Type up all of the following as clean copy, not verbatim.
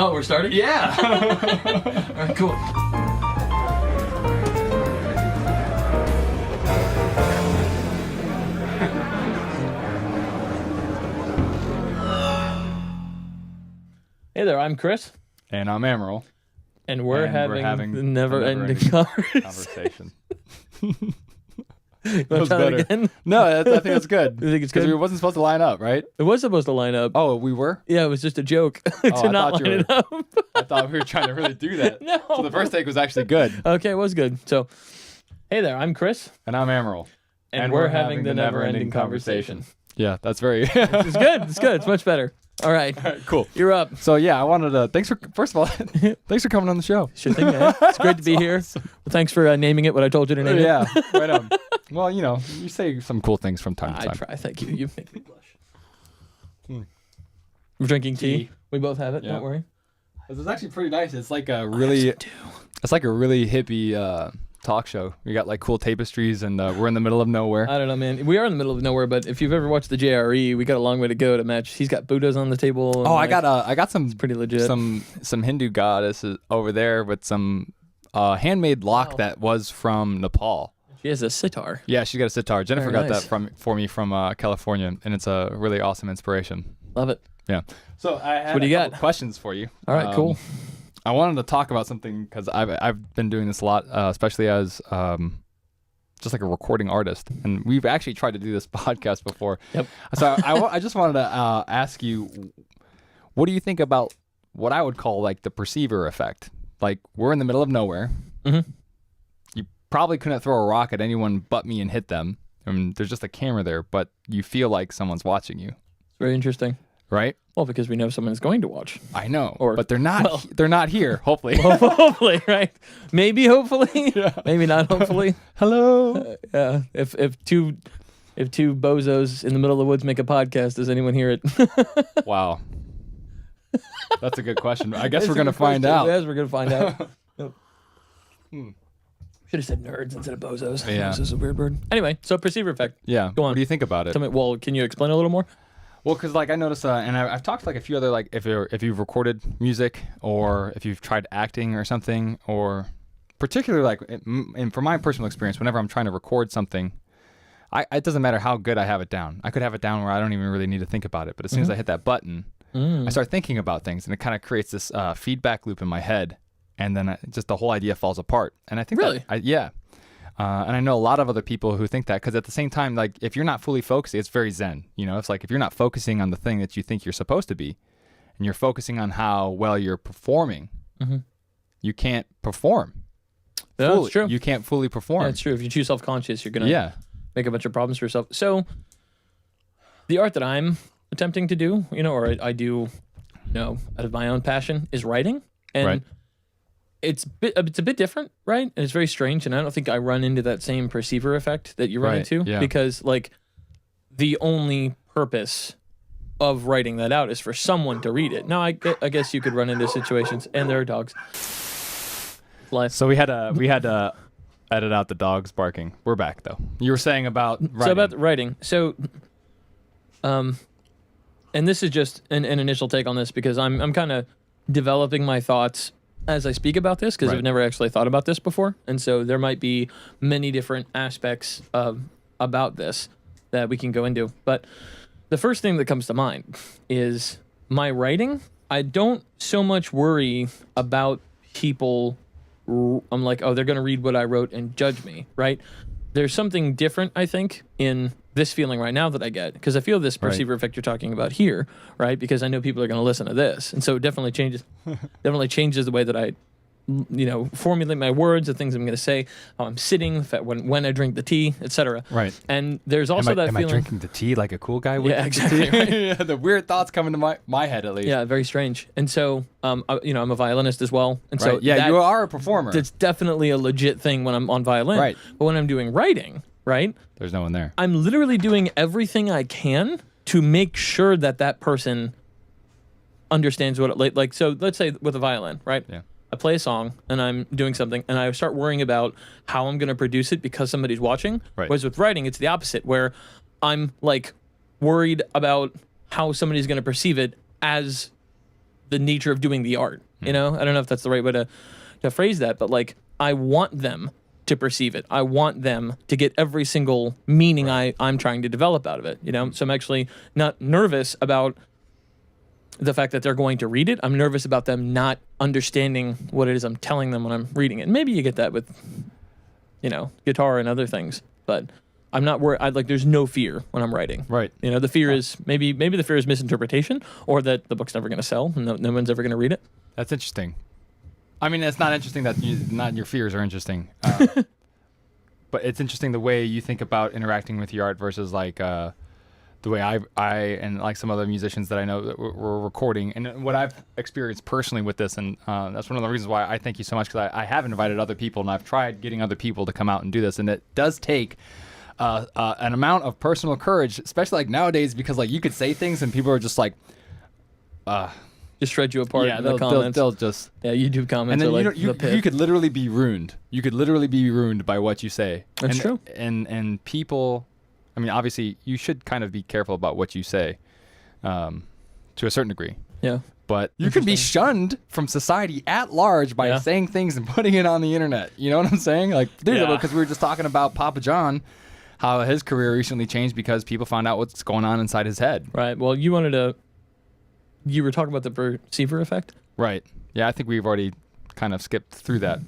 Oh, we're starting? Yeah. All right, cool. Hey there, I'm Chris. And I'm Emerald. And we're having the never-ending conversation. You want to try that again? No, I think that's good. You think it's good? Because it wasn't supposed to line up, right? It was supposed to line up. Oh, we were? Yeah, it was just a joke I to not thought you line it up. I thought we were trying to really do that. No. So the first take was actually good. Okay, it was good. So, hey there, I'm Chris. And I'm Emerald. And we're having the never-ending conversation. Yeah, that's very... It's good. It's good. It's much better. All right. All right, cool. You're up. So yeah, I wanted to... First of all, thanks for coming on the show. Sure thing, man. It's great to be here. Awesome. Well, thanks for naming it what I told you to name it. Yeah, right on. Well, you know, you say some cool things from time to I time. try. Thank you. You make me blush. We're drinking tea. We both have it. Yeah. Don't worry. This is actually pretty nice. It's like a really... It's like a really hippie talk show. We got like cool tapestries and we're in the middle of nowhere. I don't know, man. We are in the middle of nowhere, but if you've ever watched the JRE, we got a long way to go to match. He's got Buddhas on the table. Oh, I got some pretty legit. Some Hindu goddesses over there with some handmade lock that was from Nepal. She has a sitar. Yeah, she got a sitar. Jennifer Very got nice. that for me from California, and it's a really awesome inspiration. Love it. Yeah. So I had what do you couple got? questions for you. All right, cool. I wanted to talk about something because I've been doing this a lot, especially as just like a recording artist, and we've actually tried to do this podcast before. Yep. So I just wanted to ask you, what do you think about what I would call like the perceiver effect? Like we're in the middle of nowhere. Mm-hmm. You probably couldn't throw a rock at anyone but me and hit them. I mean, there's just a camera there, but you feel like someone's watching you. It's very interesting. Right? Well, because we know someone's going to watch. I know, Or- but they're not. well- They're not here. Hopefully. Hopefully, right? Maybe, hopefully. Yeah. Maybe not, hopefully. Hello. Yeah. If two bozos in the middle of the woods make a podcast, does anyone hear it? Wow. That's a good question. I guess That's we're a gonna good find question. out. Yes, we're gonna find out. Yep. Should have said nerds instead of bozos. Yeah. This is a weird word. Anyway, so perceiver effect. Yeah. Go on. What do you think about it? Tell me. Well, can you explain a little more? Well, because like I noticed, and I've talked to like a few other like if you've recorded music or if you've tried acting or something, or particularly like and from my personal experience, whenever I'm trying to record something, it doesn't matter how good I have it down. I could have it down where I don't even really need to think about it, but as soon as I hit that button, I start thinking about things, and it kind of creates this feedback loop in my head, and then just the whole idea falls apart. And I think Really? Yeah. And I know a lot of other people who think that, because at the same time, like if you're not fully focused, it's very zen. You know, it's like if you're not focusing on the thing that you think you're supposed to be, and you're focusing on how well you're performing, you can't perform. Yeah, fully. that's true. You can't fully perform. Yeah, it's true. If you're too self-conscious, you're gonna make a bunch of problems for yourself. So, the art that I'm attempting to do, or I do, out of my own passion, is writing, and Right. it's a bit different, right? And it's very strange, and I don't think I run into that same perceiver effect that you run Right, into, yeah. because like the only purpose of writing that out is for someone to read it. Now, I guess you could run into situations, and there are dogs. Life. So we had to edit out the dogs barking. We're back though. You were saying about writing. So about the writing. So, and this is just an initial take on this, because I'm kind of developing my thoughts as I speak about this, because I've Right. never actually thought about this before, and so there might be many different aspects about this that we can go into. But the first thing that comes to mind is my writing. I don't so much worry about people. I'm like, oh, they're going to read what I wrote and judge me, right? There's something different, I think, in this feeling right now that I get, because I feel this perceiver effect you're talking about here, right? Because I know people are going to listen to this, and so it definitely changes the way that I, formulate my words, the things I'm going to say, how I'm sitting, when I drink the tea, etc. Right. And there's also that am feeling. I drinking the tea like a cool guy would? Yeah, exactly. Right. Yeah, the weird thoughts come into my head at least. Yeah, very strange. And so, I'm a violinist as well, and so Right. Yeah, you are a performer. It's definitely a legit thing when I'm on violin. Right. But when I'm doing writing, right, There's no one there. I'm literally doing everything I can to make sure that person understands what it like. So let's say with a violin, right? Yeah. I play a song and I'm doing something and I start worrying about how I'm going to produce it because somebody's watching. Right. Whereas with writing, it's the opposite, where I'm like worried about how somebody's going to perceive it as the nature of doing the art. You know, I don't know if that's the right way to phrase that, but like I want them to perceive it. I want them to get every single meaning I'm trying to develop out of it. You know, so I'm actually not nervous about the fact that they're going to read it. I'm nervous about them not understanding what it is I'm telling them when I'm reading it. And maybe you get that with, you know, guitar and other things, but I'm not worried. There's no fear when I'm writing. Right. You know, the fear is maybe the fear is misinterpretation, or that the book's never going to sell and no one's ever going to read it. That's interesting. I mean, it's not interesting that not your fears are interesting, but it's interesting the way you think about interacting with your art versus like the way I and like some other musicians that I know that were recording, and what I've experienced personally with this, and that's one of the reasons why I thank you so much, because I have invited other people and I've tried getting other people to come out and do this, and it does take an amount of personal courage, especially like nowadays, because like you could say things and people are just like, just shred you apart in the they'll comments. They'll just YouTube comments. and then are like you the pit. could literally be ruined. You could literally be ruined by what you say. That's true. And people, I mean, obviously, you should kind of be careful about what you say, to a certain degree. Yeah. But you can be shunned from society at large by saying things and putting it on the internet. You know what I'm saying? Like, because we were just talking about Papa John, how his career recently changed because people found out what's going on inside his head. Right. Well, you were talking about the perceiver effect? Right. Yeah, I think we've already kind of skipped through that.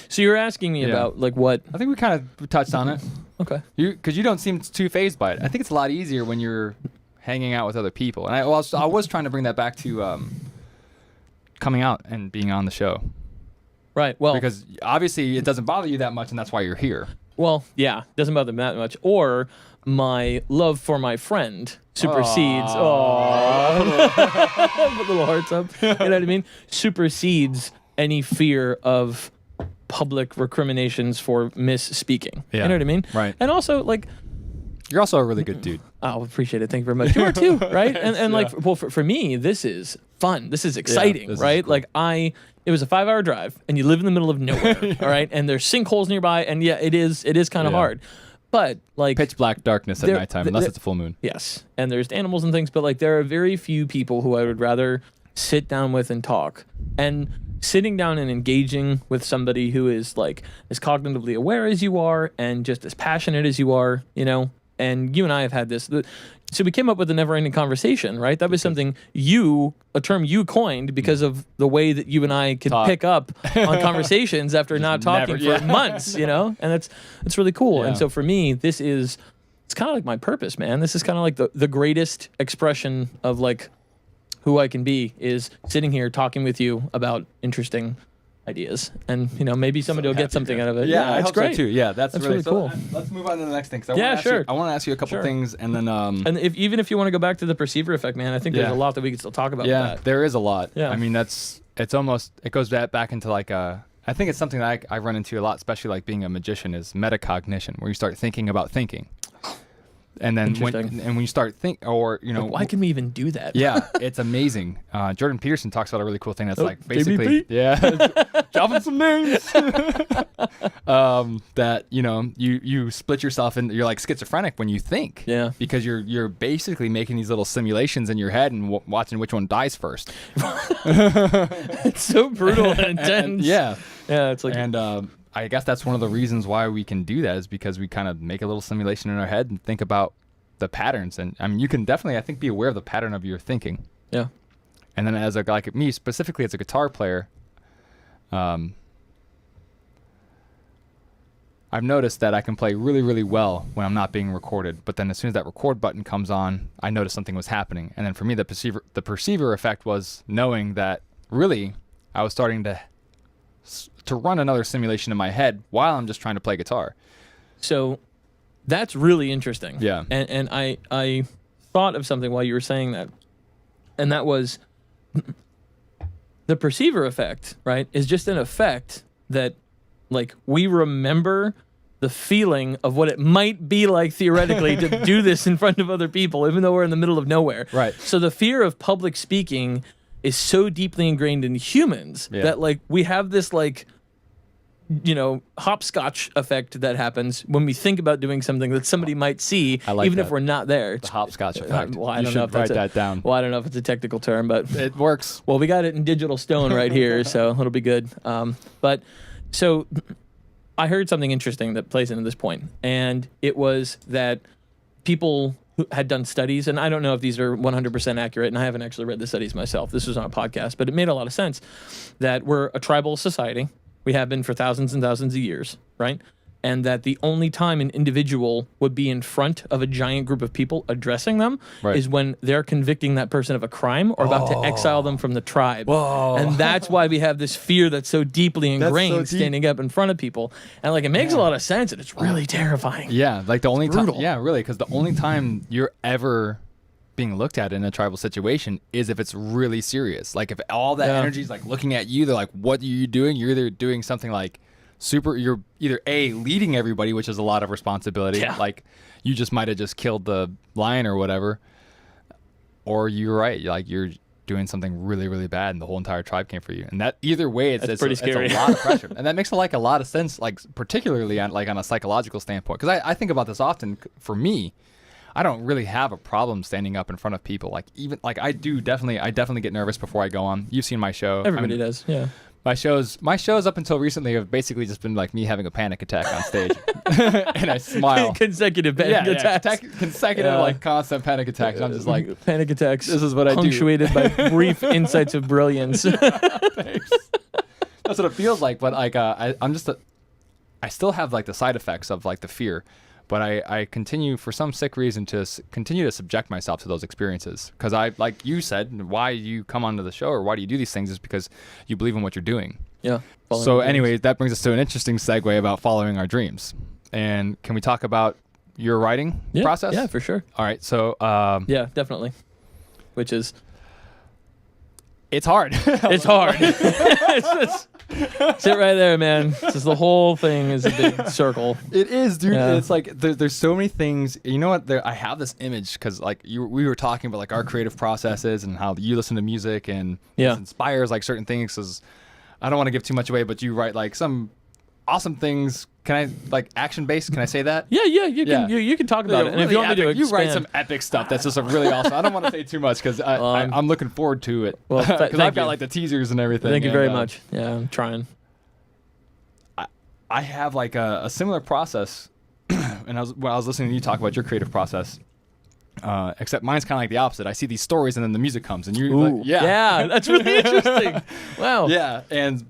So you're asking me about like what? I think we kind of touched on it. Okay. Because you don't seem too fazed by it. I think it's a lot easier when you're hanging out with other people. And I was trying to bring that back to coming out and being on the show. Right. Well, because obviously it doesn't bother you that much, and that's why you're here. Well, yeah, doesn't bother me that much. Or my love for my friend supersedes. Aww. Put little hearts up. You know what I mean? Supersedes any fear of public recriminations for misspeaking. Yeah. You know what I mean? Right. And also, like, you're also a really good dude. Oh, appreciate it. Thank you very much. You are too, right? And like, well, for me, this is fun. This is exciting, this is right? cool. Like it was a 5-hour drive, and you live in the middle of nowhere, all right? And there's sinkholes nearby, and yeah, it is kind of hard. But like pitch black darkness at nighttime, unless it's a full moon. Yes, and there's animals and things, but like there are very few people who I would rather sit down with and talk. And sitting down and engaging with somebody who is like as cognitively aware as you are and just as passionate as you are, you know. And you and I have had this. So we came up with a never-ending conversation, right? That was something a term you coined because of the way that you and I could pick up on conversations after not talking for months, you know? And it's really cool. Yeah. And so for me, it's kind of like my purpose, man. This is kind of like the greatest expression of like who I can be is sitting here talking with you about interesting ideas, and you know, maybe somebody will get something out of it. Yeah, I it's hope great. So too. Yeah, that's really cool. Let's move on to the next thing. Sure. I want to ask you a couple things, and then and even if you want to go back to the perceiver effect, man, I think there's a lot that we can still talk about. Yeah, with that. there is a lot. Yeah. I mean, it goes back into like I think it's something that I run into a lot, especially like being a magician, is metacognition, where you start thinking about thinking. And then when you start or you know, like, why can we even do that? Yeah, it's amazing. Jordan Peterson talks about a really cool thing that's like JBP? basically dropping some names. That you know you split yourself and you're like schizophrenic when you think. Yeah. Because you're basically making these little simulations in your head and watching which one dies first. It's so brutal and intense. Yeah, it's like I guess that's one of the reasons why we can do that is because we kind of make a little simulation in our head and think about the patterns. And I mean, you can definitely, I think, be aware of the pattern of your thinking. Yeah. And then like me, specifically as a guitar player, I've noticed that I can play really, really well when I'm not being recorded. But then as soon as that record button comes on, I notice something was happening. And then for me, the perceiver effect was knowing that really I was starting to run another simulation in my head while I'm just trying to play guitar. So that's really interesting. Yeah. And I thought of something while you were saying that. And that was the perceiver effect, right? Is just an effect that like we remember the feeling of what it might be like theoretically to do this in front of other people, even though we're in the middle of nowhere. Right. So the fear of public speaking is so deeply ingrained in humans that like we have this like hopscotch effect that happens when we think about doing something that somebody might see, like even that. if we're not there. The hopscotch effect. Well, I You don't should know if that's write that down. Well, I don't know if it's a technical term, but It works. well, we got it in digital stone right here, so it'll be good. But so I heard something interesting that plays into this point, and it was that people who had done studies, and I don't know if these are 100% accurate, and I haven't actually read the studies myself. This was on a podcast, but it made a lot of sense that we're a tribal society. We have been for thousands and thousands of years, right? And that the only time an individual would be in front of a giant group of people addressing them Right. is when they're convicting that person of a crime or about to exile them from the tribe. Whoa. And that's why we have this fear that's so deeply That's so ingrained deep. standing up in front of people. And like it makes a lot of sense, and it's really terrifying. Yeah, like the only time. brutal. Yeah, really, because the only time you're ever being looked at in a tribal situation is if it's really serious. Like if all that Yeah. energy is like looking at you, they're like, "What are you doing?" You're either doing something like you're either leading everybody, which is a lot of responsibility. Yeah. Like you just might have just killed the lion or whatever, or you're right, like you're doing something really, really bad, and the whole entire tribe came for you. And that either way, it's pretty scary. It's a lot of pressure, and that makes a lot of sense. Like particularly on a psychological standpoint, because I think about this often. For me, I don't really have a problem standing up in front of people. Like even like I definitely get nervous before I go on. You've seen my show. Everybody does, yeah. My shows up until recently have basically just been like me having a panic attack on stage, and I smile. Consecutive panic attacks. Consecutive, like constant panic attacks. I'm just like, panic attacks. this is what I do. punctuated by brief insights of brilliance. Thanks. That's what it feels like. But like, I still have like the side effects of like the fear, but I continue for some sick reason to continue to subject myself to those experiences. Because I, like you said, why you come onto the show or why do you do these things is because you believe in what you're doing. Yeah. So anyways, that brings us to an interesting segue about following our dreams. And can we talk about your writing process? Yeah, for sure. All right. So Yeah, definitely. Which is it's hard. it's hard. Sit right there, man. Just the whole thing is a big circle. It is, dude. Yeah. It's like there's so many things. You know what? I have this image because like we were talking about like our creative processes and how you listen to music and this inspires like certain things. Because I don't want to give too much away, but you write like some awesome things. Can I like action based? Can I say that? Yeah. You can talk about it. And if you want me to you write expand- some epic stuff. That's just a really awesome. I don't want to say too much because I'm looking forward to it. Well, because thank I've got you. like the teasers and everything. Thank you and, very much. Yeah, I'm trying. I have like a similar process, and when I was listening to you talk about your creative process, except mine's kind of like the opposite. I see these stories and then the music comes, and you're like, Yeah, that's really interesting. Wow. Yeah,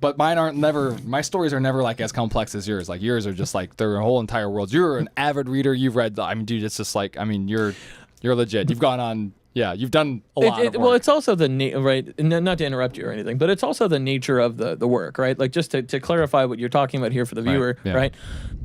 but my stories are never like as complex as yours. Like yours are just like they're a whole entire world. You're an avid reader. You've read. I mean, dude, it's just like you're legit. You've gone on. Yeah, you've done a lot of work. Well, it's also the right. Not to interrupt you or anything, but it's also the nature of the work, right? Like just to clarify what you're talking about here for the viewer, right?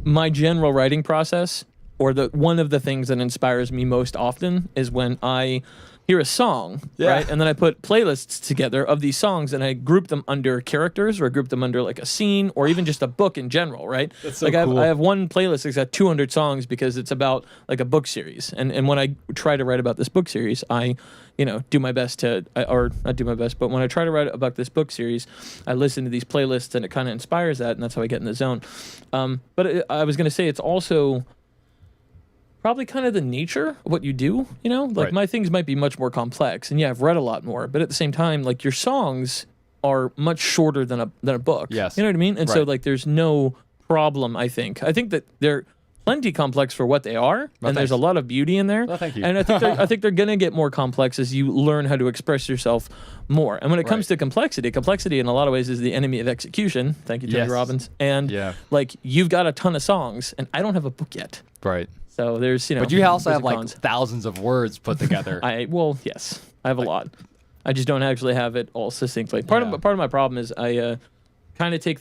My general writing process, or one of the things that inspires me most often, is when I hear a song, right? And then I put playlists together of these songs, and I group them under characters, or I group them under like a scene, or even just a book in general, right? That's so like cool. I have one playlist that's got 200 songs because it's about like a book series, and when I try to write about this book series, I do my best or not do my best, but when I try to write about this book series, I listen to these playlists, and it kind of inspires that, and that's how I get in the zone. But I was going to say it's also probably kind of the nature of what you do, like my things might be much more complex, and I've read a lot more, but at the same time, like your songs are much shorter than a book. Yes. You know what I mean? And so like there's no problem, I think that they're plenty complex for what they are, and there's a lot of beauty in there. Well, thank you. And I think they're going to get more complex as you learn how to express yourself more. And when it comes to complexity in a lot of ways is the enemy of execution. Thank you, Tony Robbins. And like you've got a ton of songs, and I don't have a book yet. Right. So there's, But you also have like thousands of words put together. Yes, I have a lot. I just don't actually have it all succinctly. Part of my problem is I kind of take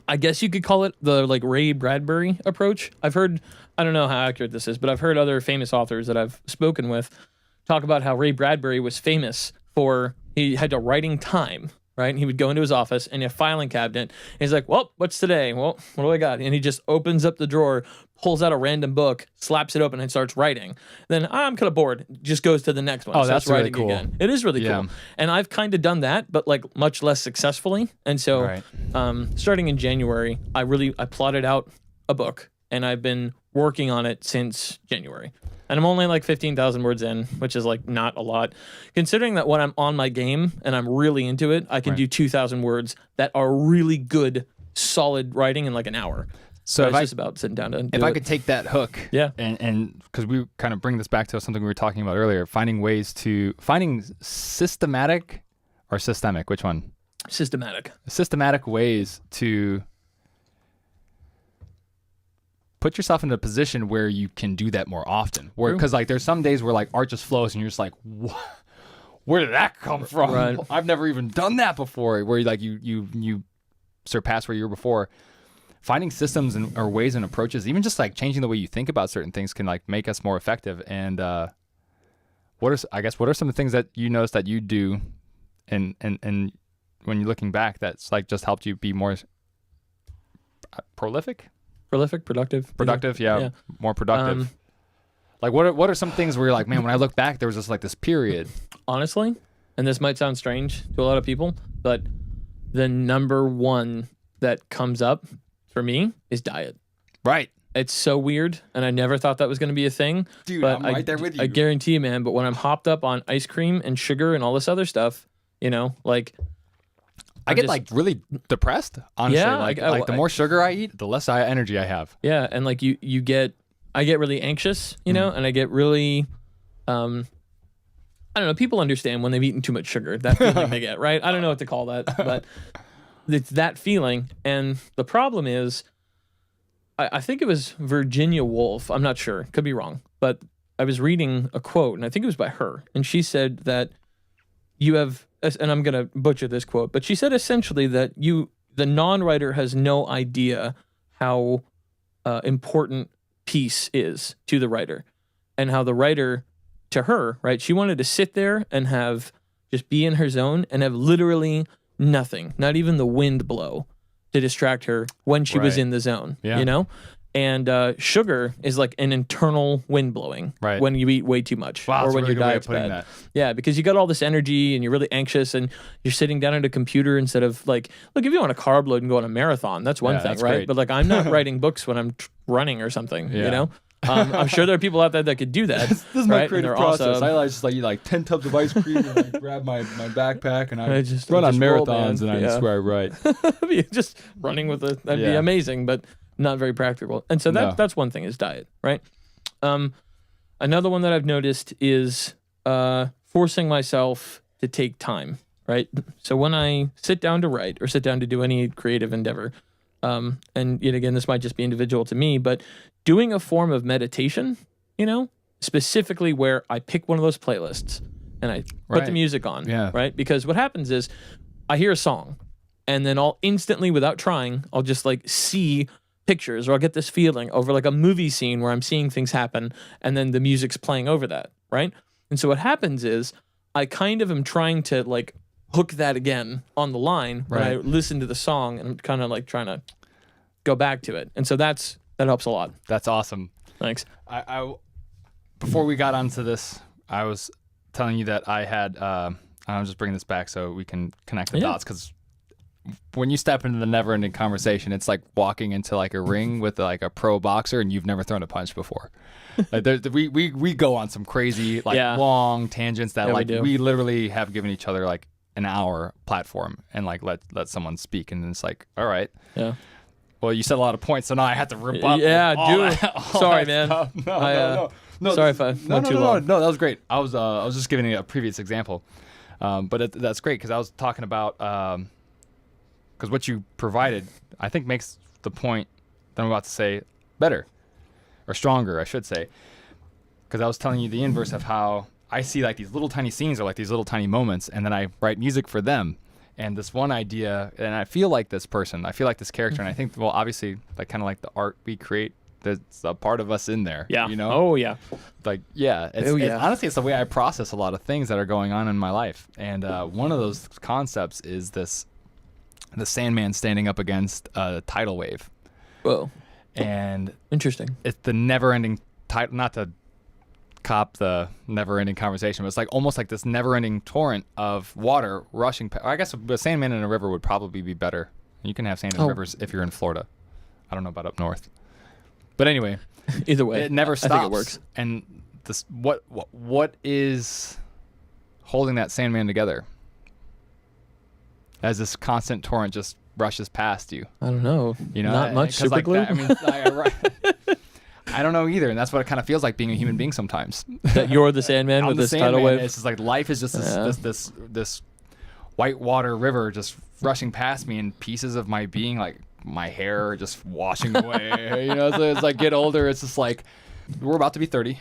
I guess you could call it the like Ray Bradbury approach. I don't know how accurate this is, but I've heard other famous authors that I've spoken with talk about how Ray Bradbury was famous for he had a writing time. Right? And he would go into his office and a filing cabinet. And he's like, well, what's today? Well, what do I got? And he just opens up the drawer, pulls out a random book, slaps it open, and starts writing. Then I'm kind of bored. Just goes to the next one. Oh, starts that's really writing cool. again. It is really cool. And I've kind of done that, but like much less successfully. And so, starting in January, I plotted out a book, and I've been working on it since January. And I'm only like 15,000 words in, which is like not a lot. Considering that when I'm on my game and I'm really into it, I can do 2,000 words that are really good, solid writing in like an hour. So it's just about sitting down to do If I could take that hook, and because we kind of bring this back to something we were talking about earlier, finding systematic or systemic, which one? Systematic ways to put yourself in a position where you can do that more often. Because like there's some days where like art just flows and you're just like, where did that come from? Right. I've never even done that before. Where like you surpass where you were before. Finding systems or ways and approaches, even just like changing the way you think about certain things, can like make us more effective. And what are some of the things that you notice that you do, and when you're looking back, that's like just helped you be more prolific? Productive, yeah. More productive. Like what are some things where you're like, man, when I look back, there was just like this period. Honestly, and this might sound strange to a lot of people, but the number one that comes up for me is diet. Right. It's so weird, and I never thought that was going to be a thing. Dude, but I'm right there with you. I guarantee you, man, but when I'm hopped up on ice cream and sugar and all this other stuff, like... I get like really depressed, honestly. Yeah, the more sugar I eat, the less energy I have. Yeah, and like I get really anxious, and I get really, I don't know. People understand when they've eaten too much sugar, that feeling they get, right? I don't know what to call that, but it's that feeling. And the problem is, I think it was Virginia Woolf. I'm not sure, could be wrong, but I was reading a quote, and I think it was by her, and she said that you have. And I'm going to butcher this quote, but she said essentially that the non-writer has no idea how important peace is to the writer, and how the writer, to her, right, she wanted to sit there and just be in her zone and have literally nothing, not even the wind blow, to distract her when she was in the zone, And sugar is like an internal wind blowing when you eat way too much, or when your diet's bad. That. Yeah, because you got all this energy and you're really anxious and you're sitting down at a computer instead of like, look, if you want to carb load and go on a marathon, that's one thing, right? Great. But like, I'm not writing books when I'm running or something, I'm sure there are people out there that could do that. This is my creative process. I just eat like 10 tubs of ice cream and I grab my backpack and I just run on marathons and I swear I write. Just running with that'd be amazing, but not very practical. And so that's one thing, is diet, right? Another one that I've noticed is forcing myself to take time, right? So when I sit down to write or sit down to do any creative endeavor, and yet again, this might just be individual to me, but doing a form of meditation, specifically where I pick one of those playlists and I put the music on, right? Because what happens is I hear a song and then I'll instantly, without trying, I'll just like see pictures, or I'll get this feeling over like a movie scene where I'm seeing things happen and then the music's playing over that, right? And so what happens is I kind of am trying to like hook that again on the line when I listen to the song, and I'm kind of like trying to go back to it. And so that helps a lot. That's awesome. Thanks. I before we got onto this, I was telling you that I had, I'm just bringing this back so we can connect the dots, because when you step into the never-ending conversation, it's like walking into like a ring with like a pro boxer and you've never thrown a punch before. Like we go on some crazy like long tangents that we literally have given each other like an hour platform and like let someone speak, and it's like, all right. Yeah. Well, you said a lot of points, so now I have to rip up. Yeah, dude. Sorry, man. No. Sorry if I went too long. No, that was great. I was just giving a previous example, but that's great because I was talking about because what you provided, I think, makes the point that I'm about to say better or stronger, I should say, because I was telling you the inverse of how I see like these little tiny scenes or like these little tiny moments, and then I write music for them. And this one idea, and I feel like this person, I feel like this character, and I think, well, obviously, like kind of like the art we create, there's a part of us in there. Yeah. You know? Oh, yeah. Like, yeah. Honestly, it's the way I process a lot of things that are going on in my life. And one of those concepts is the Sandman standing up against a tidal wave. Whoa. And Interesting. it's the never-ending title, not to cop the never-ending conversation, but it's like almost like this never-ending torrent of water rushing. I guess a sandman in a river would probably be better. You can have sand in rivers if you're in Florida. I don't know about up north. But anyway, Either way, it never stops. I think it works. And this, what is holding that sandman together as this constant torrent just rushes past you? I don't know. You know, Not much super glue. I mean, I don't know either, and that's what it kind of feels like being a human being sometimes. That you're the Sandman I'm with the this Sandman. tidal wave. It's just like life is just this white water river just rushing past me, and pieces of my being, like my hair, are just washing away. You know, so as I get older, it's just like we're about to be 30.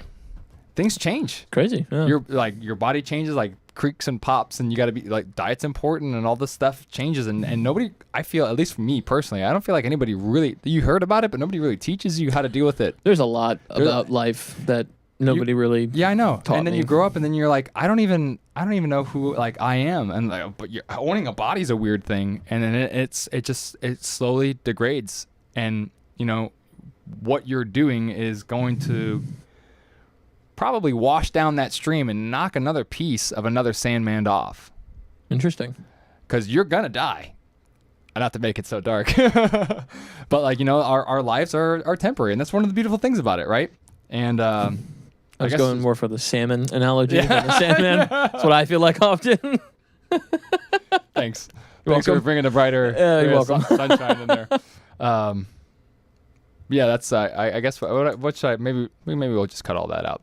Things change. Crazy. Yeah. Your body changes, like creaks and pops, and you got to be like, diet's important, and all this stuff changes, and nobody, I feel, at least for me personally, I don't feel like anybody really, you heard about it, but nobody really teaches you how to deal with it. There's a lot about life that nobody really I know. And then me. you grow up, and then you're like, I don't even know who like I am, and like, but owning a body's a weird thing, and then it slowly degrades, and you know what you're doing is going to probably wash down that stream and knock another piece of another Sandman off. Interesting. Because you're gonna die. Not to make it so dark, but like, you know, our lives are temporary, and that's one of the beautiful things about it, right? And I was going more for the salmon analogy than the Sandman. That's what I feel like often. Thanks. You're Thanks welcome. for bringing a brighter you're welcome. sunshine in there. Yeah, that's. I guess what should I? Maybe we'll just cut all that out.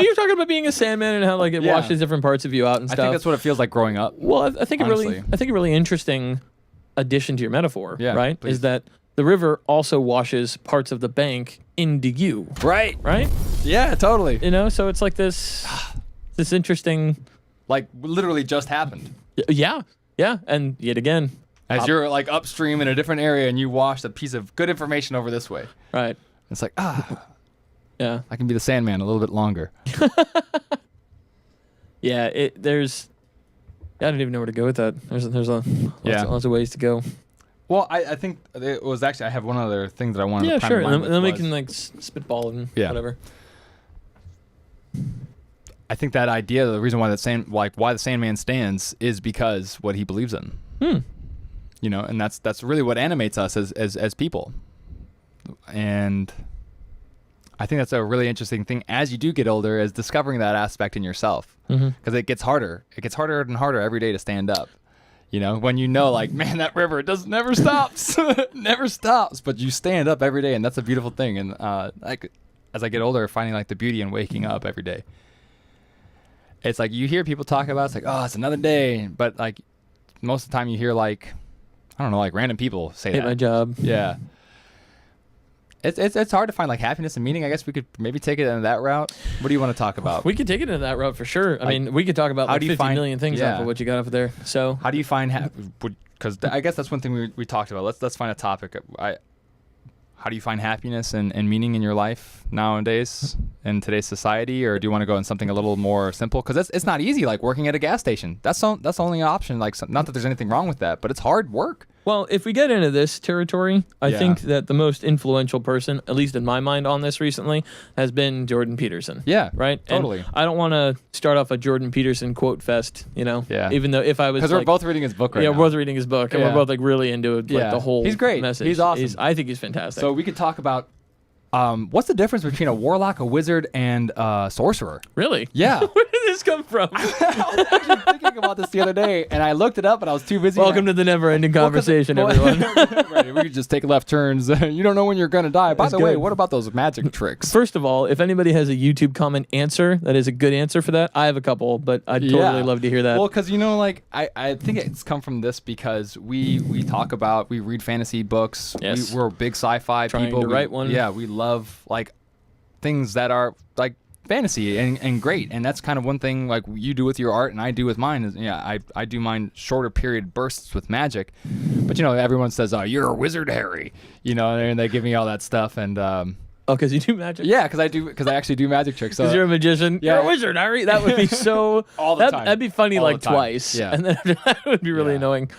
You're talking about being a Sandman and how like it washes different parts of you out and stuff. I think that's what it feels like growing up. Well, I think a really interesting addition to your metaphor, right, please. is that the river also washes parts of the bank into you. Right. Yeah, totally. You know, so it's like this interesting. Like literally just happened. Yeah, and yet again. As you're like upstream in a different area, and you wash a piece of good information over this way. Right. It's like, yeah, I can be the Sandman a little bit longer. Yeah, I don't even know where to go with that. There's lots of ways to go. Well, I think it was actually, I have one other thing that I wanted to Yeah, sure. remind And then we was- can like spitball and whatever. I think that idea, the reason why why the Sandman stands is because what he believes in. You know, and that's really what animates us as people. And I think that's a really interesting thing as you do get older, is discovering that aspect in yourself. Because it gets harder. It gets harder and harder every day to stand up. You know, when you know, like, man, that river never stops. Never stops. But you stand up every day, and that's a beautiful thing. And like, as I get older, finding like the beauty in waking up every day. It's like you hear people talk about, it's like, oh, it's another day. But like most of the time you hear like, I don't know, like random people say Hate that. my job. Yeah. It's hard to find like happiness and meaning. I guess we could maybe take it in that route. What do you want to talk about? We could take it in that route for sure. I mean, we could talk about like 50 million things off of what you got up there. So how do you find because I guess that's one thing we talked about. Let's find a topic. How do you find happiness and meaning in your life nowadays in today's society? Or do you want to go in something a little more simple? Because it's not easy, like working at a gas station. That's the only option. Like, not that there's anything wrong with that, but it's hard work. Well, if we get into this territory, I think that the most influential person, at least in my mind on this recently, has been Jordan Peterson. Yeah, right? Totally. And I don't want to start off a Jordan Peterson quote fest, you know? Yeah. Even though if I was because we're both reading his book right now. Yeah, we're both reading his book, and we're both like really into it, like the whole He's great. message. He's awesome. I think he's fantastic. So we could talk about what's the difference between a warlock, a wizard, and a sorcerer? Really? Yeah. Where did this come from? I was actually thinking about this the other day, and I looked it up, and I was too busy. Welcome to the never-ending conversation, everyone. Right, we could just take left turns. You don't know when you're going to die. By That's the way, good. what about those magic tricks? First of all, if anybody has a YouTube comment answer that is a good answer for that, I have a couple, but I'd totally love to hear that. Well, because, you know, like, I think it's come from this because we read fantasy books. Yes. We're big sci-fi Trying people. to write one. Yeah, we love, like, things that are, like, fantasy and great. And that's kind of one thing, like, you do with your art and I do with mine. Is I do mine shorter period bursts with magic. But, you know, everyone says, oh, you're a wizard, Harry. You know, and they give me all that stuff. And, oh, because you do magic? yeah, because I actually do magic tricks. Because you're a magician. Yeah. You're a wizard, Harry. That would be so... All the time. That'd be funny All like the time. twice. Yeah. And then after that, it would be really annoying.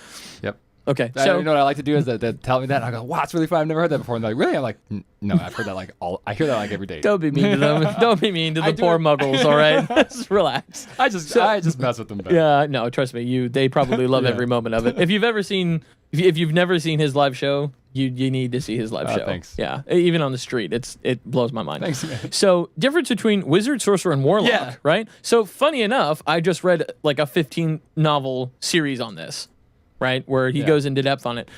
Yep. Okay, So so you know what I like to do is that they tell me that, and I go, wow, it's really fun. I've never heard that before. And they're like, really? I'm like, no, I've heard that I hear that like every day. don't be mean to them. Don't be mean to I the do poor it. muggles. All right, just relax. I just mess with them. Though. Yeah, no, trust me. They probably love Yeah. every moment of it. If you've never seen his live show, you need to see his live show. Thanks. Yeah, even on the street, it blows my mind. Thanks, man. So, difference between wizard, sorcerer, and warlock, Yeah. right? So, funny enough, I just read like a 15 novel series on this, right, where he goes into depth on it.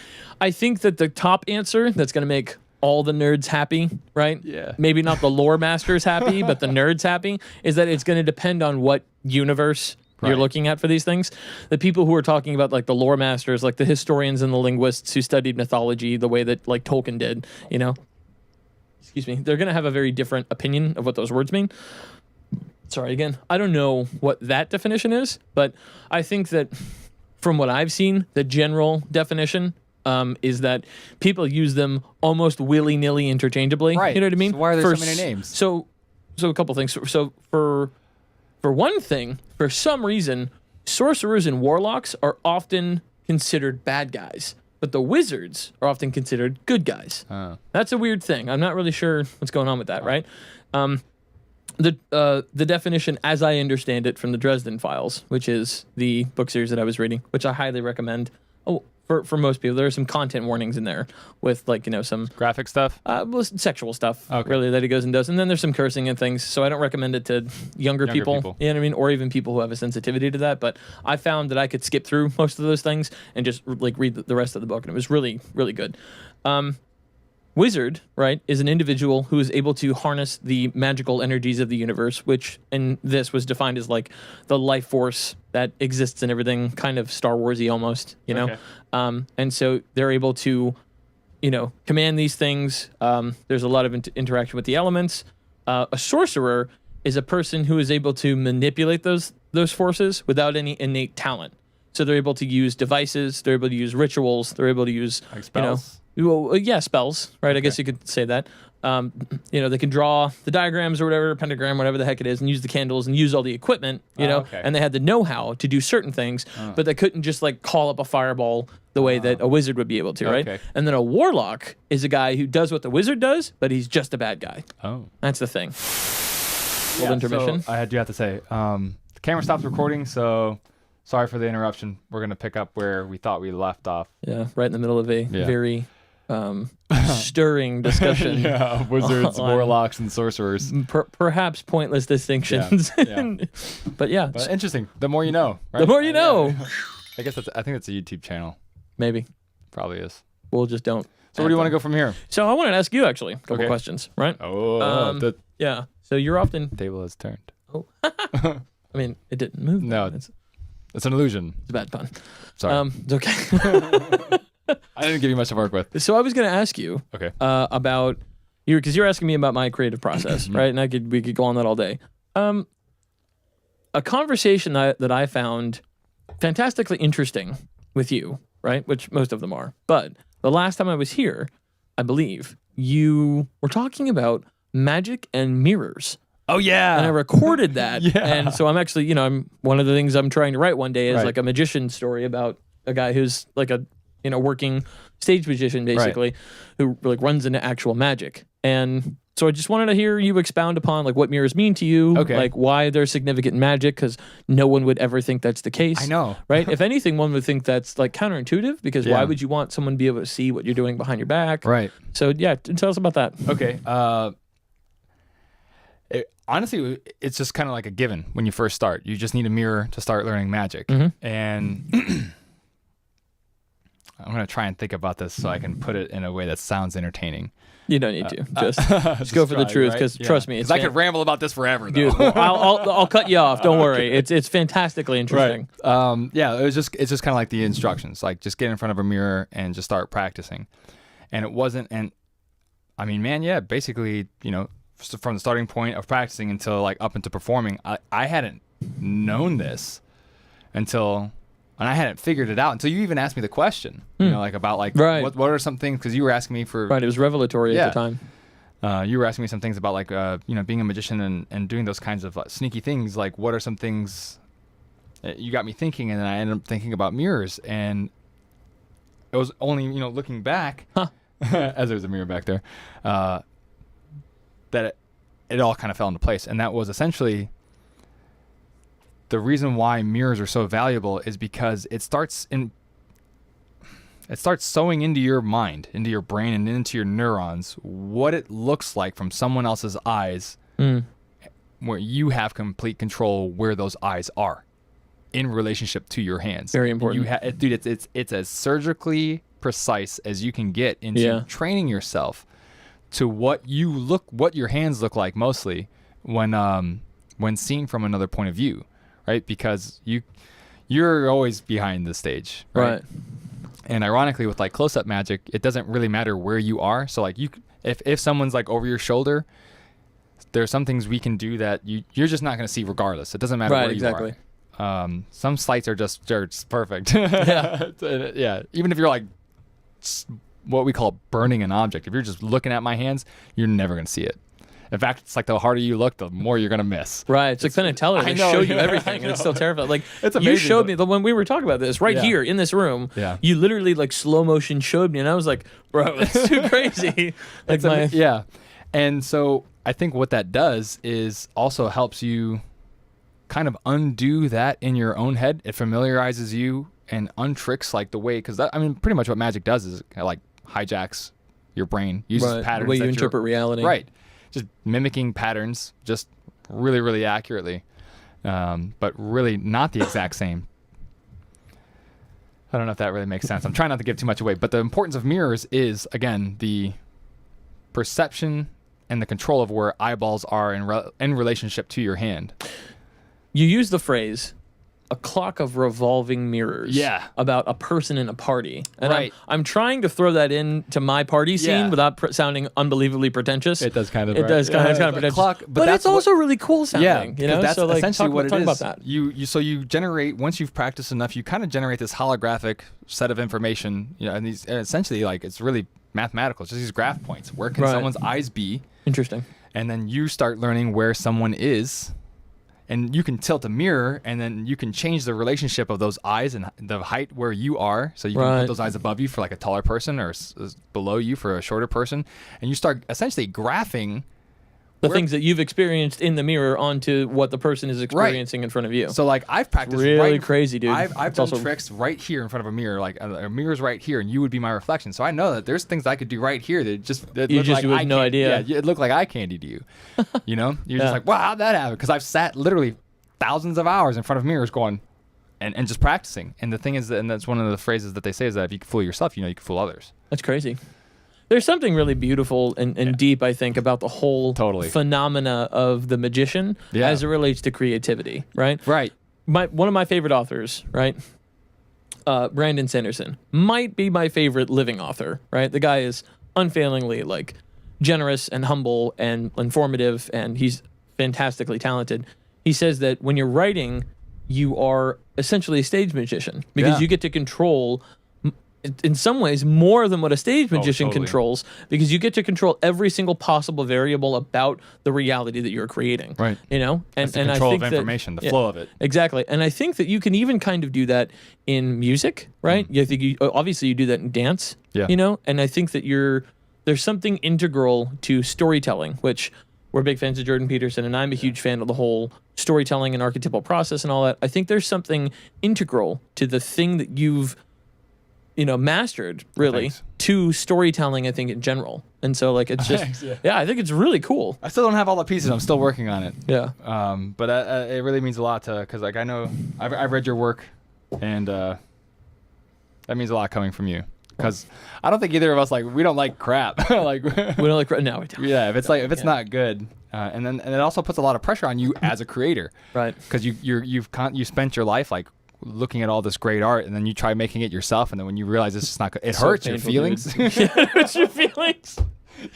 I think that the top answer that's going to make all the nerds happy, right? Yeah. Maybe not the lore masters happy, but the nerds happy, is that it's going to depend on what universe you're Right. looking at for these things. The people who are talking about like the lore masters, like the historians and the linguists who studied mythology the way that like Tolkien did, excuse me, they're going to have a very different opinion of what those words mean. Sorry, again, I don't know what that definition is, but I think that from what I've seen, the general definition is that people use them almost willy-nilly interchangeably. Right. You know what I mean? So why are there For so many s- names? So a couple things. So for one thing, for some reason, sorcerers and warlocks are often considered bad guys, but the wizards are often considered good guys. That's a weird thing. I'm not really sure what's going on with that, right? The definition, as I understand it from the Dresden Files, which is the book series that I was reading, which I highly recommend. Oh, for most people, there are some content warnings in there with like some Graphic stuff. sexual stuff, Okay. really, that he goes and does, and then there's some cursing and things. So I don't recommend it to younger people. You know what I mean, or even people who have a sensitivity to that. But I found that I could skip through most of those things and just like read the rest of the book, and it was really, really good. Wizard, right, is an individual who is able to harness the magical energies of the universe, which in this was defined as like the life force that exists in everything, kind of Star Warsy almost, Okay. And so they're able to, command these things. There's a lot of interaction with the elements. A sorcerer is a person who is able to manipulate those forces without any innate talent. So they're able to use devices. They're able to use rituals. They're able to use Like spells? spells, right? I guess you could say that. They can draw the diagrams or whatever, pentagram, whatever the heck it is, and use the candles and use all the equipment, okay. and they had the know-how to do certain things, but they couldn't just like call up a fireball the way that a wizard would be able to, right? Okay. And then a warlock is a guy who does what the wizard does, but he's just a bad guy. Oh. That's the thing. Little intermission. So I do have to say, the camera stopped recording, so sorry for the interruption. We're going to pick up where we thought we left off. Yeah, right in the middle of a very stirring discussion. Yeah, wizards, on- warlocks, and sorcerers. Perhaps pointless distinctions. Yeah. But yeah, But interesting. The more you know, right? the more you know. Yeah. I think that's a YouTube channel. Maybe. Probably is. We'll just don't. So where do you want to go from here? So I wanted to ask you actually a couple Okay. questions, right? Oh, the Yeah. So you're often. table has turned. Oh. I mean, it didn't move. No, It's it's an illusion. a bad pun. Sorry. It's okay. I didn't give you much to work with. So I was going to ask you Okay. about you because you're asking me about my creative process, right? And we could go on that all day. A conversation that I found fantastically interesting with you, right? Which most of them are. But the last time I was here, I believe you were talking about magic and mirrors. Oh yeah. And I recorded that. Yeah. And so I'm actually, I'm one of the things I'm trying to write one day is Right. like a magician story about a guy who's like a working stage magician basically, who like runs into actual magic. And so I just wanted to hear you expound upon like what mirrors mean to you, Okay. like why they're significant in magic, because no one would ever think that's the case. I know. Right? If anything, one would think that's like counterintuitive because why Yeah. would you want someone to be able to see what you're doing behind your back? Right. So yeah, tell us about that. Okay. Honestly, it's just kind of like a given when you first start. You just need a mirror to start learning magic. And I'm going to try and think about this so I can put it in a way that sounds entertaining. You don't need to. Just go for the try, truth right? because Yeah. trust me, it's 'Cause I could ramble about this forever, though. dude. I'll cut you off. Don't worry. It's fantastically interesting. Yeah, it's just kind of like the instructions, like just get in front of a mirror and just start practicing. And it wasn't, and I mean, man, yeah, basically, from the starting point of practicing until like up into performing, I hadn't known this until, and I hadn't figured it out until you even asked me the question, like about like Right. what are some things, because you were asking me for Right. It was revelatory Yeah. at the time. you were asking me some things about like being a magician and doing those kinds of sneaky things. Like, what are some things you got me thinking? And then I ended up thinking about mirrors, and it was only, looking back, as there's a mirror back there, that it all kind of fell into place. And that was essentially the reason why mirrors are so valuable, is because it starts sewing into your mind, into your brain, and into your neurons what it looks like from someone else's eyes, where you have complete control where those eyes are in relationship to your hands. Very important. Dude, it's as surgically precise as you can get into training yourself to what your hands look like, mostly when seen from another point of view, right? Because you're always behind the stage, right? And ironically, with like close-up magic, it doesn't really matter where you are. So like if someone's like over your shoulder, there are some things we can do that you're just not going to see regardless. It doesn't matter where you are. Some slights are just perfect. Yeah. Even if you're like what we call burning an object, if you're just looking at my hands, you're never going to see it. In fact, it's like the harder you look, the more you're going to miss. Right. It's like Penn and Teller. They show you everything, and it's still terrifying. Like, it's amazing. You showed me, when we were talking about this, here in this room, you literally like slow motion showed me, and I was like, bro, it's too crazy. And so I think what that does is also helps you kind of undo that in your own head. It familiarizes you and untricks like the way, because pretty much what magic does is it like hijacks your brain, uses patterns. The way you interpret reality. Right. Just mimicking patterns just really, really accurately, but really not the exact same. I don't know if that really makes sense. I'm trying not to give too much away, but the importance of mirrors is, again, the perception and the control of where eyeballs are in relationship to your hand. You use the phrase, a clock of revolving mirrors, about a person in a party. And I'm trying to throw that into my party scene without sounding unbelievably pretentious. It does kind of. It does kind of pretentious. Clock, but it's also really cool sounding. Yeah, that's so, like, essentially what it is. About that. You generate, once you've practiced enough, you kind of generate this holographic set of information. And these essentially, like, it's really mathematical. It's just these graph points. Where can someone's eyes be? Interesting. And then you start learning where someone is. And you can tilt a mirror, and then you can change the relationship of those eyes and the height where you are. So you can put those eyes above you for like a taller person, or below you for a shorter person. And you start essentially graphing the things that you've experienced in the mirror onto what the person is experiencing in front of you. So like I've practiced really crazy, dude. I've done tricks right here in front of a mirror, like a mirror's right here, and you would be my reflection. So I know that there's things I could do right here that you have no idea. Yeah, it looked like eye candy to you. You're just like, wow, how'd that happen? Because I've sat literally thousands of hours in front of mirrors going and just practicing. And the thing is, and that's one of the phrases that they say, is that if you can fool yourself, you can fool others. That's crazy. There's something really beautiful and deep, I think, about the whole phenomena of the magician as it relates to creativity, right? Right. One of my favorite authors, right? Brandon Sanderson might be my favorite living author, right? The guy is unfailingly like generous and humble and informative, and he's fantastically talented. He says that when you're writing, you are essentially a stage magician because you get to control, in some ways, more than what a stage magician controls, because you get to control every single possible variable about the reality that you're creating. Right. And the and control I think of information, the flow of it. Exactly. And I think that you can even kind of do that in music, right? I think obviously you do that in dance. Yeah. And I think that there's something integral to storytelling, which we're big fans of Jordan Peterson, and I'm a huge fan of the whole storytelling and archetypal process and all that. I think there's something integral to the thing that you've mastered, really, to storytelling, I think, in general. And so, like, it's just, I think it's really cool. I still don't have all the pieces. I'm still working on it. Yeah. But it really means a lot because, like, I know I've read your work, and that means a lot coming from you. Because I don't think either of us, like, we don't like crap. Like, we don't like crap. No, we don't. Yeah, if it's not good, and it also puts a lot of pressure on you as a creator, right? Because you spent your life like looking at all this great art, and then you try making it yourself, and then when you realize it's just not good, it hurts your feelings. It hurts your feelings.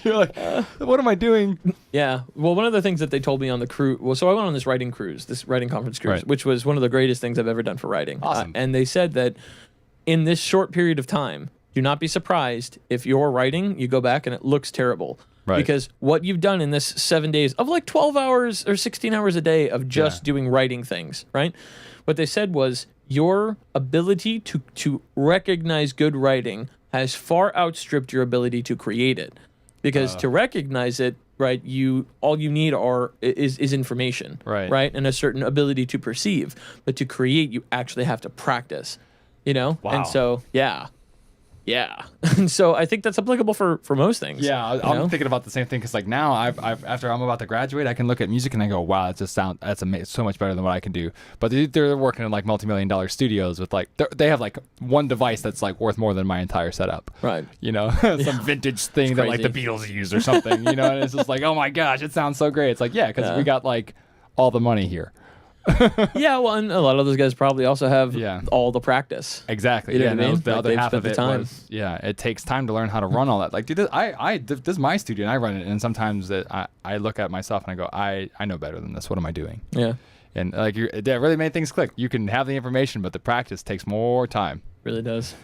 You're like, what am I doing? Yeah. Well, one of the things that they told me on the cruise, so I went on this writing conference cruise, which was one of the greatest things I've ever done for writing. Awesome. And they said that in this short period of time, do not be surprised if you're writing, you go back and it looks terrible. Right. Because what you've done in this 7 days of like 12 hours or 16 hours a day of just doing writing things, right? What they said was your ability to recognize good writing has far outstripped your ability to create it, because to recognize it, right, all you need is information, right, and a certain ability to perceive. But to create, you actually have to practice, Wow. And so yeah. And so I think that's applicable for most things. Yeah, I'm thinking about the same thing, because like now I've after I'm about to graduate, I can look at music and I go, wow, that's so much better than what I can do. But they're working in like multi-million-dollar studios with like they have like one device that's like worth more than my entire setup. Right. Some vintage thing that like the Beatles used or something. And it's just like, oh my gosh, it sounds so great. It's like, yeah, because we got like all the money here. Yeah, well, and a lot of those guys probably also have all the practice. Exactly. You know what I mean? The Like, other they've half spent of the it time. was, it takes time to learn how to run all that. Like, dude, this is my studio and I run it, and sometimes I look at myself and I go, I know better than this. What am I doing? Yeah. And like, that really made things click. You can have the information, but the practice takes more time. Really does.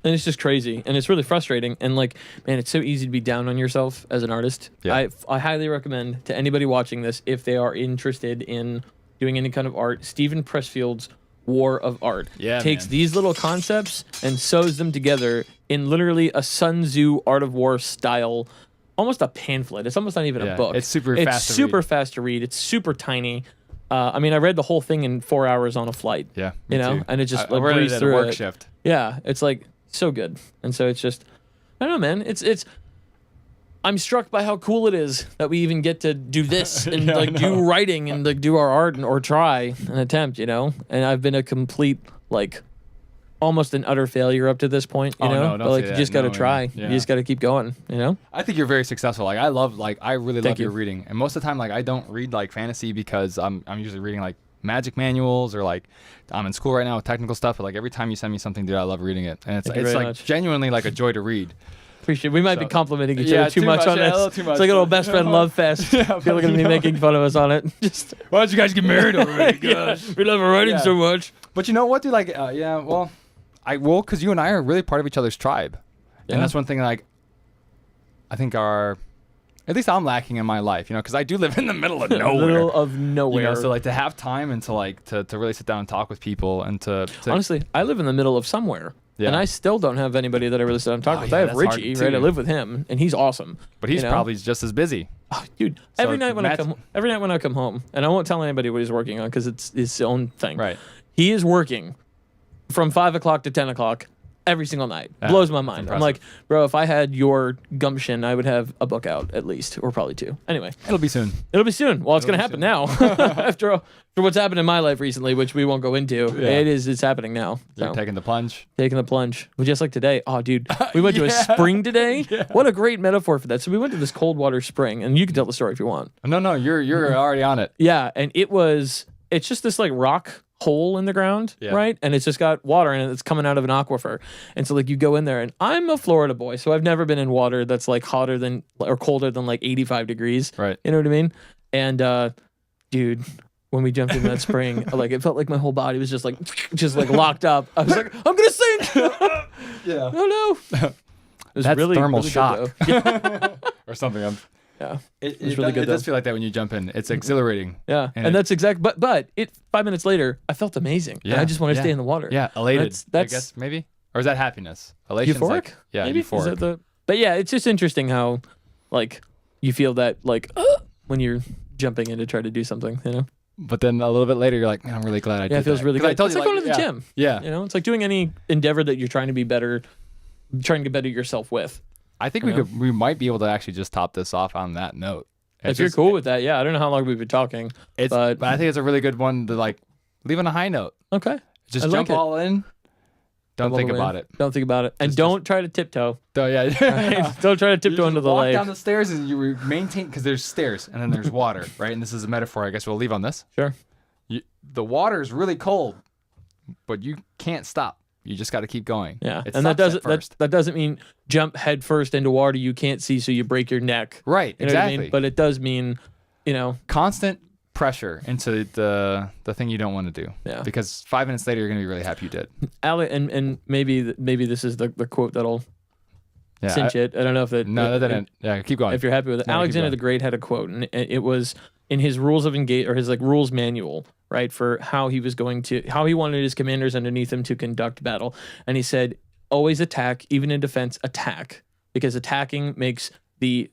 And it's just crazy, and it's really frustrating. And like, man, it's so easy to be down on yourself as an artist. Yeah. I highly recommend to anybody watching this, if they are interested in doing any kind of art, Stephen Pressfield's War of Art takes these little concepts and sews them together in literally a Sun Tzu Art of War style, almost a pamphlet. It's almost not even a book. It's super fast to read. It's super tiny. I mean, I read the whole thing in 4 hours on a flight. Yeah, me too. And it just I read it breezed at a through work it. shift. Yeah, it's like so good. And so it's just, I don't know, man. It's I'm struck by how cool it is that we even get to do this and do writing and like do our art or try an attempt, And I've been a complete like almost an utter failure up to this point, No, but like you just got to try. You just got to keep going, I think you're very successful. Like I really love your reading. And most of the time, like I don't read like fantasy because I'm usually reading like magic manuals, or like I'm in school right now with technical stuff. But like every time you send me something, dude, I love reading it. And it's like much. Genuinely like a joy to read. Appreciate it. We might be complimenting each other too much on this. Too much. It's like a little best friend love fest. People are going to be making fun of us on it. Just why don't you guys get married already? We love our writing so much. But you know what, dude? Like, well, I will, because you and I are really part of each other's tribe, and that's one thing like I think at least I'm lacking in my life, because I do live in the middle of nowhere. Middle of nowhere. So like to have time and to really sit down and talk with people and to honestly, I live in the middle of somewhere. Yeah. And I still don't have anybody that I really sit down and talk with. I have Richie, right? I live with him, and he's awesome. But he's probably just as busy. Oh, dude, so every night when I come home, and I won't tell anybody what he's working on because it's his own thing. Right. He is working from 5 o'clock to 10 o'clock every single night. Blows my mind. I'm like, bro, if I had your gumption, I would have a book out at least, or probably two. Anyway. It'll be soon. Well, it's going to happen now. After what's happened in my life recently, which we won't go into. Yeah. It's happening now. You're taking the plunge? Taking the plunge. Well, just like today. Oh, dude. We went to a spring today. Yeah. What a great metaphor for that. So we went to this cold water spring, and you can tell the story if you want. No, you're already on it. Yeah, and it's just this like rock hole in the ground, right? And it's just got water in it that's coming out of an aquifer. And so like you go in there, and I'm a Florida boy, so I've never been in water that's like hotter than or colder than like 85 degrees. Right. You know what I mean? And dude, when we jumped in that spring, like it felt like my whole body was just like locked up. I was like, I'm gonna sink. Yeah. Oh no. It was that's really thermal really shock. Or something. Yeah, it's really good. It does feel like that when you jump in. It's exhilarating. Yeah, and that's exact. But 5 minutes later, I felt amazing. Yeah, and I just wanted to stay in the water. Yeah, elated. That's I guess maybe, or is that happiness? Elation. Euphoric. Like, yeah, maybe? Euphoric. But yeah, it's just interesting how, like, you feel that like when you're jumping in to try to do something, But then a little bit later, you're like, man, I'm really glad I did that. Yeah, it feels really good. I told it's you, like going to the gym. Yeah. It's like doing any endeavor that you're trying to be better, trying to better yourself with. I think we might be able to actually just top this off on that note. If you're cool with that, yeah. I don't know how long we've been talking. But I think it's a really good one to like leave on a high note. Okay. Just jump all in. Don't think about it. Don't think about it. And don't try to tiptoe. Yeah. Right? Don't try to tiptoe into the lake. Walk down the stairs and you maintain, because there's stairs and then there's water, right? And this is a metaphor, I guess we'll leave on this. Sure. The water is really cold, but you can't stop. You just got to keep going. Yeah, and that doesn't mean jump head first into water you can't see, so you break your neck. Right, you know exactly. What I mean? But it does mean, constant pressure into the thing you don't want to do. Yeah. Because 5 minutes later, you're gonna be really happy you did. And maybe this is the quote that'll cinch it. I don't know if that. No, that didn't. Yeah, keep going. If you're happy with it, Alexander the Great had a quote, and it was, in his rules of engage or his like rules manual, right, for how he wanted his commanders underneath him to conduct battle. And he said, always attack, even in defense, attack, because attacking makes the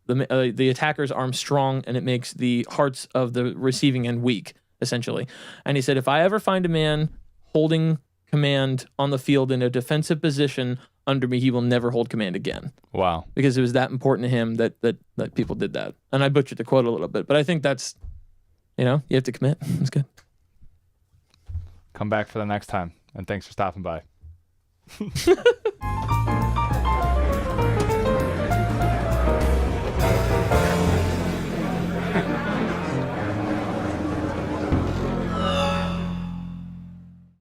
attacker's arm strong, and it makes the hearts of the receiving end weak, essentially. And he said, if I ever find a man holding command on the field in a defensive position under me, he will never hold command again. Wow. Because it was that important to him that people did that. And I butchered the quote a little bit, but I think that's, you have to commit. It's good. Come back for the next time, and thanks for stopping by.